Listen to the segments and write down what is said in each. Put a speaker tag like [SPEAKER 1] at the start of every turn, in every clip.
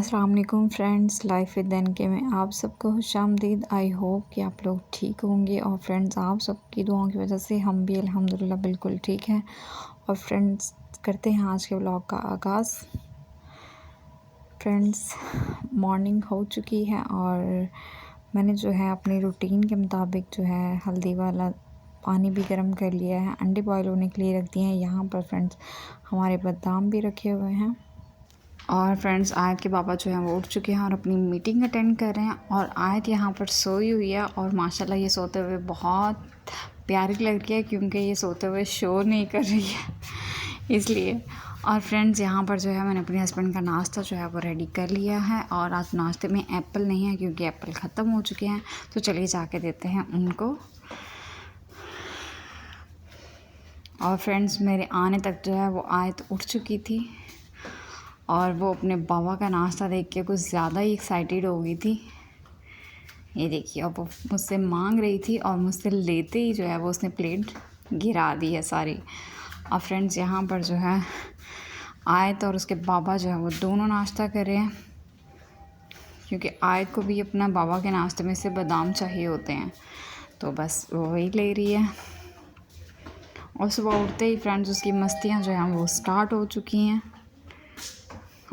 [SPEAKER 1] अस्सलाम वालेकुम friends, life with N के में आप सबको खुशामदीद। आई होप कि आप लोग ठीक होंगे। और फ्रेंड्स, आप सबकी दुआओं की वजह से हम भी अल्हम्दुलिल्लाह बिल्कुल ठीक हैं। और फ्रेंड्स, करते हैं आज के व्लॉग का आगाज़। फ्रेंड्स, मॉर्निंग हो चुकी है और मैंने जो है अपनी रूटीन के मुताबिक जो है हल्दी वाला पानी भी गर्म कर लिया है, अंडे बॉयल होने के लिए रख दिए हैं। यहाँ पर फ्रेंड्स हमारे बादाम भी रखे हुए हैं। और फ्रेंड्स, आयत के पापा जो हैं वो उठ चुके हैं और अपनी मीटिंग अटेंड कर रहे हैं। और आयत यहाँ पर सोई हुई है और माशाल्लाह ये सोते हुए बहुत प्यारी लड़की है, क्योंकि ये सोते हुए शोर नहीं कर रही है इसलिए। और फ्रेंड्स, यहाँ पर जो है मैंने अपने हस्बैंड का नाश्ता जो है वो रेडी कर लिया है। और आज नाश्ते में एप्पल नहीं है क्योंकि एप्पल ख़त्म हो चुके हैं, तो चलिए जाके देते हैं उनको। और फ्रेंड्स, मेरे आने तक जो है वो आयत उठ चुकी थी और वो अपने बाबा का नाश्ता देख के कुछ ज़्यादा ही एक्साइटेड हो गई थी। ये देखिए, अब वो मुझसे मांग रही थी और मुझसे लेते ही जो है वो उसने प्लेट गिरा दी है सारी। और फ्रेंड्स, यहाँ पर जो है आयत और उसके बाबा जो है वो दोनों नाश्ता कर रहे हैं, क्योंकि आयत को भी अपना बाबा के नाश्ते में से बादाम चाहिए होते हैं, तो बस वो वही ले रही है। और सुबह उठते ही फ्रेंड्स उसकी मस्तियाँ जो हैं वो स्टार्ट हो चुकी हैं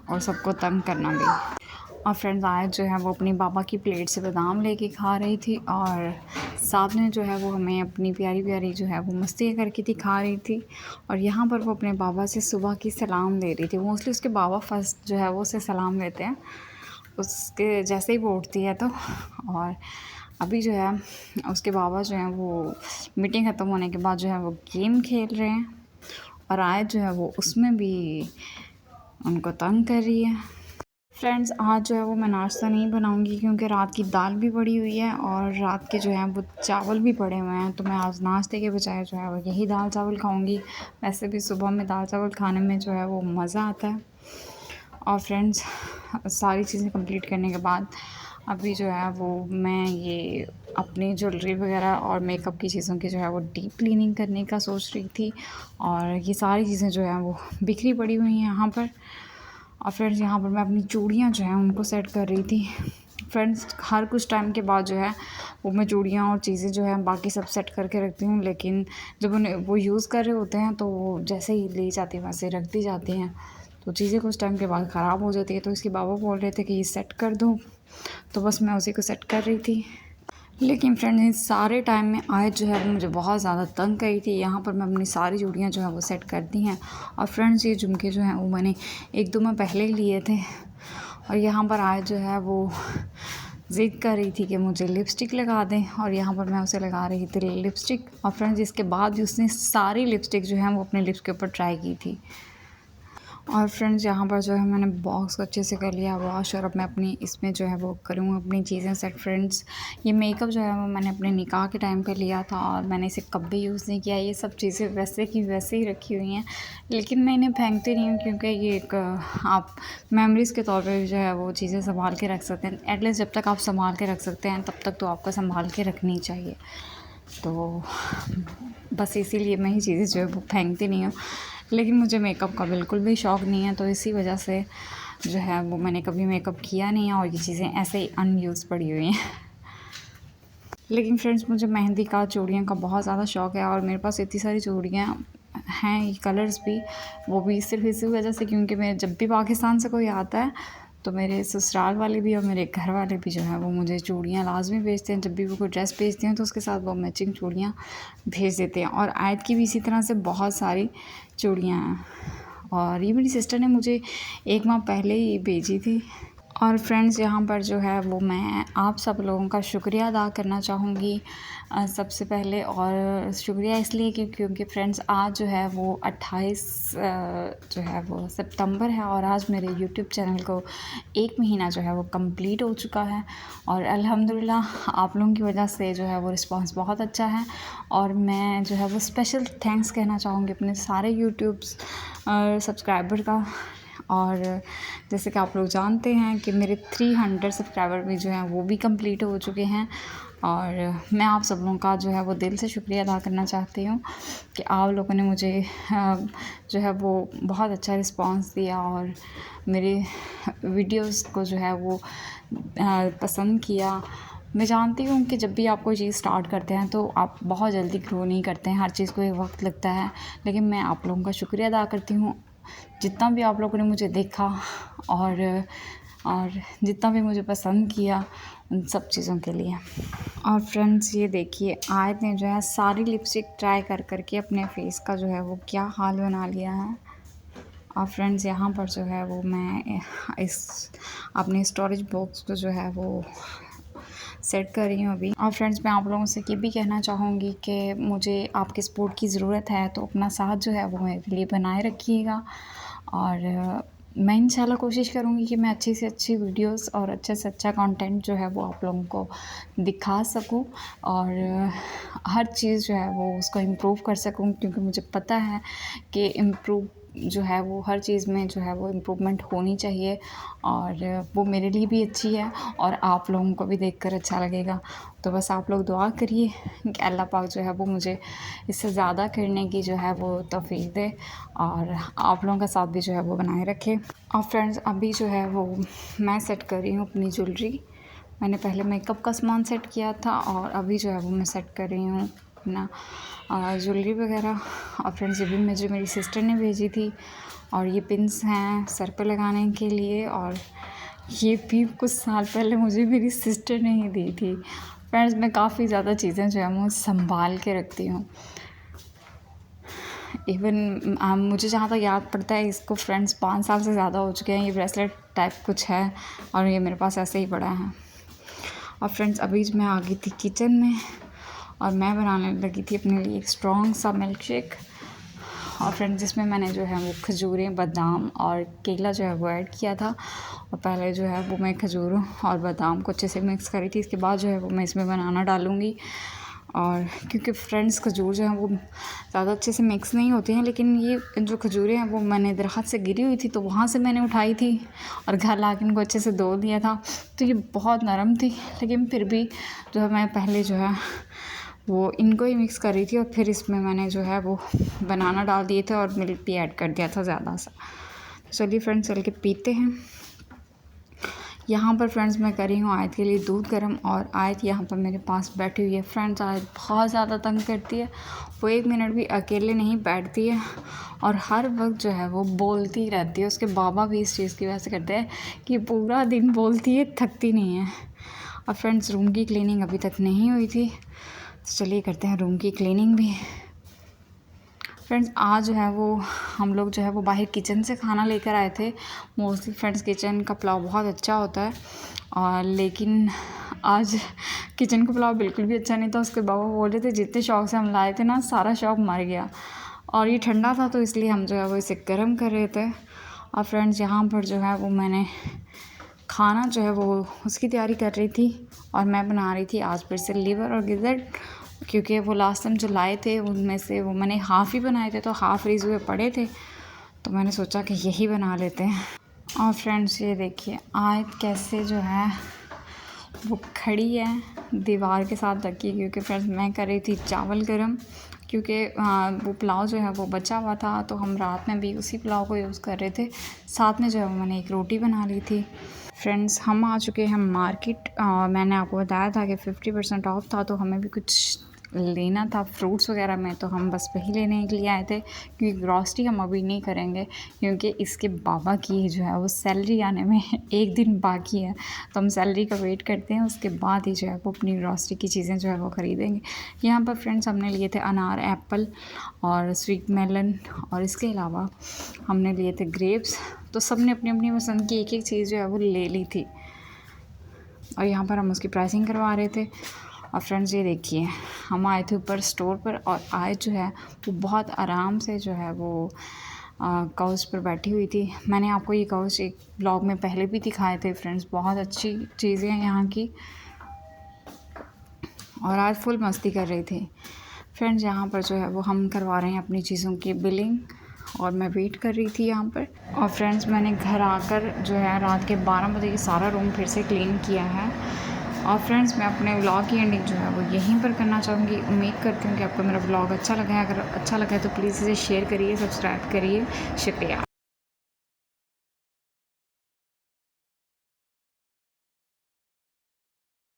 [SPEAKER 1] और सबको तंग करना भी। और फ्रेंड्स, आयत जो है वो अपनी बाबा की प्लेट से बादाम लेके खा रही थी और साथ में जो है वो हमें अपनी प्यारी प्यारी जो है वो मस्ती करके दिखा रही थी। और यहाँ पर वो अपने बाबा से सुबह की सलाम ले रही थी। मोस्टली उसके बाबा फर्स्ट जो है वो उसे सलाम लेते हैं उसके जैसे ही वो उठती है तो। और अभी जो है उसके बाबा जो हैं वो मीटिंग ख़त्म होने के बाद जो है वो गेम खेल रहे हैं और आयत जो है वो उसमें भी उनको तंग कर रही है। फ्रेंड्स, आज जो है वो मैं नाश्ता नहीं बनाऊंगी क्योंकि रात की दाल भी पड़ी हुई है और रात के जो है वो चावल भी पड़े हुए हैं, तो मैं आज नाश्ते के बजाय जो है वो यही दाल चावल खाऊंगी। वैसे भी सुबह में दाल चावल खाने में जो है वो मज़ा आता है। और फ्रेंड्स, सारी चीज़ें कंप्लीट करने के बाद अभी जो है वो मैं ये अपनी ज्वेलरी वगैरह और मेकअप की चीज़ों की जो है वो डीप क्लीनिंग करने का सोच रही थी। और ये सारी चीज़ें जो है वो बिखरी पड़ी हुई हैं यहाँ पर। और फ्रेंड्स, यहाँ पर मैं अपनी चूड़ियाँ जो हैं उनको सेट कर रही थी। फ्रेंड्स, हर कुछ टाइम के बाद जो है वो मैं चूड़ियाँ और चीज़ें जो है बाकी सब सेट करके रखती हूँ, लेकिन जब उन्हें वो यूज़ कर रहे होते हैं तो वो जैसे ही ले जाती हैं वैसे रख दी जाती हैं, तो चीज़ें कुछ टाइम के बाद ख़राब हो जाती है। तो इसके बाबा बोल रहे थे कि ये सेट कर दो, तो बस मैं उसी को सेट कर रही थी। लेकिन फ्रेंड्स, इस सारे टाइम में आयत जो है वो मुझे बहुत ज़्यादा तंग करी थी। यहाँ पर मैं अपनी सारी चूड़ियाँ जो है वो सेट कर दी हैं। और फ्रेंड्स, ये झुमके जो हैं वो मैंने 1-2 माह पहले ही लिए थे। और यहाँ पर आयत जो है वो ज़िद कर रही थी कि मुझे लिपस्टिक लगा दें, और यहाँ पर मैं उसे लगा रही थी लिपस्टिक। और फ्रेंड्स, इसके बाद भी उसने सारी लिपस्टिक जो है वो अपने लिप्स के ऊपर ट्राई की थी। और फ्रेंड्स, यहाँ पर जो है मैंने बॉक्स को अच्छे से कर लिया वॉश, और अब मैं अपनी इसमें जो है वो करूँ अपनी चीज़ें सेट। फ्रेंड्स, ये मेकअप जो है वो मैंने अपने निकाह के टाइम पे लिया था और मैंने इसे कभी यूज़ नहीं किया। ये सब चीज़ें वैसे की वैसे ही रखी हुई हैं, लेकिन मैं इन्हें फेंकती नहीं हूँ क्योंकि ये एक आप मेमोरीज़ के तौर पर जो है वो चीज़ें संभाल के रख सकते हैं। एटलीस्ट जब तक आप संभाल के रख सकते हैं तब तक तो आपको संभाल के रखनी चाहिए। तो बस इसीलिए मैं ये चीज़ें जो है वो फेंकती नहीं हूँ। लेकिन मुझे मेकअप का बिल्कुल भी शौक़ नहीं है, तो इसी वजह से जो है वो मैंने कभी मेकअप किया नहीं है और ये चीज़ें ऐसे ही अनयूज़ पड़ी हुई हैं। लेकिन फ्रेंड्स, मुझे मेहंदी का, चूड़ियों का बहुत ज़्यादा शौक़ है और मेरे पास इतनी सारी चूड़ियाँ हैं, कलर्स भी, वो भी सिर्फ इसी वजह से क्योंकि मैं जब भी पाकिस्तान से कोई आता है तो मेरे ससुराल वाले भी और मेरे घर वाले भी जो है वो मुझे चूड़ियाँ लाजमी भेजते हैं। जब भी वो कोई ड्रेस भेजते हैं तो उसके साथ वो मैचिंग चूड़ियाँ भेज देते हैं। और आयत की भी इसी तरह से बहुत सारी चूड़ियाँ हैं और ये मेरी सिस्टर ने मुझे 1 माह पहले ही भेजी थी। और फ्रेंड्स, यहाँ पर जो है वो मैं आप सब लोगों का शुक्रिया अदा करना चाहूँगी सबसे पहले। और शुक्रिया इसलिए क्योंकि फ्रेंड्स, आज जो है वो 28 जो है वो सितंबर है और आज मेरे यूट्यूब चैनल को 1 महीना जो है वो कंप्लीट हो चुका है। और अल्हम्दुलिल्लाह आप लोगों की वजह से जो है वो रिस्पांस बहुत अच्छा है। और मैं जो है वो स्पेशल थैंक्स कहना चाहूँगी अपने सारे यूट्यूब सब्सक्राइबर का। और जैसे कि आप लोग जानते हैं कि मेरे 300 सब्सक्राइबर भी जो हैं वो भी कंप्लीट हो चुके हैं। और मैं आप सब लोगों का जो है वो दिल से शुक्रिया अदा करना चाहती हूँ कि आप लोगों ने मुझे जो है वो बहुत अच्छा रिस्पांस दिया और मेरे वीडियोस को जो है वो पसंद किया। मैं जानती हूँ कि जब भी आप कोई चीज़ स्टार्ट करते हैं तो आप बहुत जल्दी ग्रो नहीं करते हैं, हर चीज़ को एक वक्त लगता है, लेकिन मैं आप लोगों का शुक्रिया अदा करती हूँ जितना भी आप लोगों ने मुझे देखा और जितना भी मुझे पसंद किया उन सब चीज़ों के लिए। और फ्रेंड्स ये देखिए, आयत ने जो है सारी लिपस्टिक ट्राई कर करके अपने फेस का जो है वो क्या हाल बना लिया है। और फ्रेंड्स यहाँ पर जो है वो मैं इस अपने स्टोरेज बॉक्स को जो है वो सेट कर रही हूँ अभी। और फ्रेंड्स मैं आप लोगों से ये भी कहना चाहूँगी कि मुझे आपके सपोर्ट की ज़रूरत है, तो अपना साथ जो है वो मेरे लिए बनाए रखिएगा। और मैं इंशाल्लाह कोशिश करूँगी कि मैं अच्छी से अच्छी वीडियोस और अच्छे से अच्छा कंटेंट जो है वो आप लोगों को दिखा सकूँ और हर चीज़ जो है वो उसको इम्प्रूव कर सकूँ, क्योंकि मुझे पता है कि इम्प्रूव जो है वो हर चीज़ में जो है वो इम्प्रूवमेंट होनी चाहिए और वो मेरे लिए भी अच्छी है और आप लोगों को भी देखकर अच्छा लगेगा। तो बस आप लोग दुआ करिए कि अल्लाह पाक जो है वो मुझे इससे ज़्यादा करने की जो है वो तौफ़ीक दे और आप लोगों का साथ भी जो है वो बनाए रखे। और फ्रेंड्स अभी जो है वो मैं सेट कर रही हूँ अपनी ज्वेलरी। मैंने पहले मेकअप का सामान सेट किया था और अभी जो है वो मैं सेट कर रही हूँ अपना ज्वेलरी वगैरह। और फ्रेंड्स ये भी मुझे मेरी सिस्टर ने भेजी थी और ये पिन्स हैं सर पे लगाने के लिए और ये भी कुछ साल पहले मुझे मेरी सिस्टर ने ही दी थी। फ्रेंड्स मैं काफ़ी ज़्यादा चीज़ें जो है वो संभाल के रखती हूँ। इवन मुझे जहाँ तक याद पड़ता है इसको फ्रेंड्स 5 साल से ज़्यादा हो चुके हैं। ये ब्रेसलेट टाइप कुछ है और ये मेरे पास ऐसे ही पड़ा है। और फ्रेंड्स अभी मैं आ गई थी किचन में और मैं बनाने लगी थी अपने लिए एक स्ट्रॉन्ग सा मिल्क शेक। और फ्रेंड्स जिसमें मैंने जो है वो खजूरें, बादाम और केला जो है वो ऐड किया था। और पहले जो है वो मैं खजूरों और बादाम को अच्छे से मिक्स करी थी। इसके बाद जो है वो मैं इसमें बनाना डालूँगी। और क्योंकि फ्रेंड्स खजूर जो है वो ज़्यादा अच्छे से मिक्स नहीं होते हैं, लेकिन ये जो खजूरें हैं वो मैंने दरख्त से गिरी हुई थी तो वहाँ से मैंने उठाई थी और घर ला के इनको अच्छे से धो दिया था। तो ये बहुत नरम थी, लेकिन फिर भी जो है मैं पहले जो है वो इनको ही मिक्स कर रही थी और फिर इसमें मैंने जो है वो बनाना डाल दिए थे और मिल्क भी ऐड कर दिया था ज़्यादा सा। चलिए फ्रेंड्स चल के पीते हैं। यहाँ पर फ्रेंड्स मैं कर रही हूँ आयत के लिए दूध गर्म और आयत यहाँ पर मेरे पास बैठी हुई है। फ्रेंड्स आयत बहुत ज़्यादा तंग करती है, वो 1 मिनट भी अकेले नहीं बैठती है और हर वक्त जो है वो बोलती रहती है। उसके बाबा भी इस चीज़ की वजह से करते हैं कि पूरा दिन बोलती है, थकती नहीं है। और फ्रेंड्स रूम की क्लीनिंग अभी तक नहीं हुई थी, तो चलिए करते हैं रूम की क्लीनिंग भी। फ्रेंड्स आज जो है वो हम लोग जो है वो बाहर किचन से खाना लेकर आए थे। मोस्टली फ्रेंड्स किचन का पुलाव बहुत अच्छा होता है और लेकिन आज किचन का पुलाव बिल्कुल भी अच्छा नहीं था। उसके बाबा बोल रहे थे जितने शौक़ से हम लाए थे ना सारा शौक़ मर गया और ये ठंडा था तो इसलिए हम जो है वो इसे गर्म कर रहे थे। और फ्रेंड्स यहाँ पर जो है वो मैंने खाना जो है वो उसकी तैयारी कर रही थी और मैं बना रही थी आज फिर से लीवर और गिज़र्ड, क्योंकि वो लास्ट टाइम जो लाए थे उनमें से वो मैंने हाफ़ ही बनाए थे तो हाफ़ फ्रीज़ हुए पड़े थे, तो मैंने सोचा कि यही बना लेते हैं। और फ्रेंड्स ये देखिए आयत कैसे जो है वो खड़ी है दीवार के साथ लगी, क्योंकि फ्रेंड्स मैं कर रही थी चावल गरम, क्योंकि वो पुलाव जो है वो बचा हुआ था तो हम रात में भी उसी पुलाव को यूज़ कर रहे थे। साथ में जो है मैंने एक रोटी बना ली थी। फ्रेंड्स हम आ चुके हैं मार्केट। मैंने आपको बताया था कि 50% ऑफ था तो हमें भी कुछ लेना था फ्रूट्स वगैरह में, तो हम बस वही लेने के लिए आए थे, क्योंकि ग्रॉसरी हम अभी नहीं करेंगे क्योंकि इसके बाबा की जो है वो सैलरी आने में 1 दिन बाकी है, तो हम सैलरी का वेट करते हैं, उसके बाद ही जो है वो अपनी ग्रॉसरी की चीज़ें जो है वो ख़रीदेंगे। यहाँ पर फ्रेंड्स हमने लिए थे अनार, एप्पल और स्वीट मेलन और इसके अलावा हमने लिए थे ग्रेप्स। तो सब ने अपनी अपनी पसंद की एक चीज़ जो है वो ले ली थी और यहाँ पर हम उसकी प्राइसिंग करवा रहे थे। और फ्रेंड्स ये देखिए हम आए थे ऊपर स्टोर पर और आए जो है वो बहुत आराम से जो है वो काउच पर बैठी हुई थी। मैंने आपको ये काउच एक ब्लॉग में पहले भी दिखाए थे फ्रेंड्स, बहुत अच्छी चीज़ें हैं यहाँ की और आज फुल मस्ती कर रही थी। फ्रेंड्स यहाँ पर जो है वो हम करवा रहे हैं अपनी चीज़ों की बिलिंग और मैं वेट कर रही थी यहाँ पर। और फ्रेंड्स मैंने घर आकर जो है रात के 12 बजे ये सारा रूम फिर से क्लीन किया है और फ्रेंड्स मैं अपने व्लॉग की एंडिंग जो है वो यहीं पर करना चाहूँगी। उम्मीद करती हूँ कि आपको मेरा व्लॉग अच्छा लगा है। अगर अच्छा लगा है तो प्लीज़ इसे शेयर करिए, सब्सक्राइब करिए। शुक्रिया।